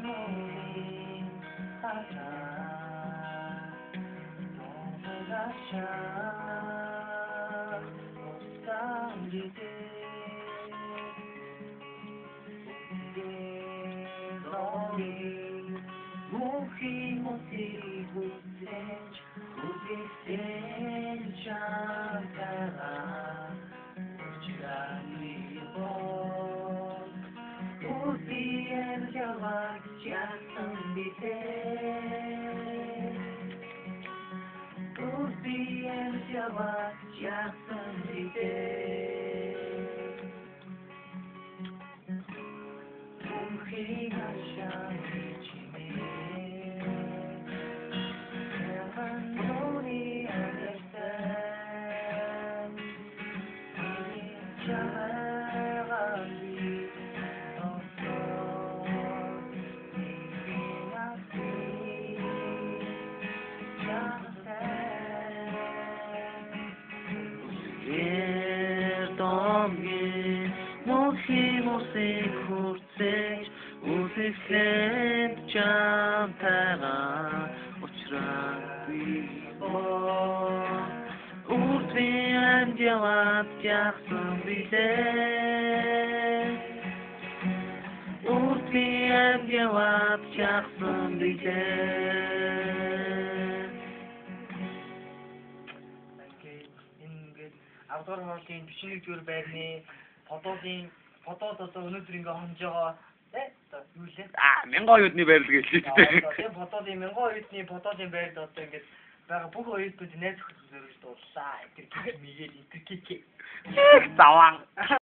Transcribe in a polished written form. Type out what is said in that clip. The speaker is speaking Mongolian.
모임 하자 넘어가자 못살리게 너리 morrimos sem jantar o dia que já sambite o dia que já sambite Morrimos em cortej, os excelentes jantará Urtviyen cevap yaksın bize Urtviyen cevap yaksın bize Авдор хоолын бичний зүгээр байрны фотогийн фотод одоо өнөөдөр ингээ хонж байгаа тий юу лээ 1000 оюутны байрлал гэж хэлдэг. Тэгээ фотогийн 1000 оюутны фотогийн байрд одоо ингээ байгаа бүх оюутнууд найз өхөд зөрөж дууллаа. Тэр гэх мэйгээл интеркик. Заван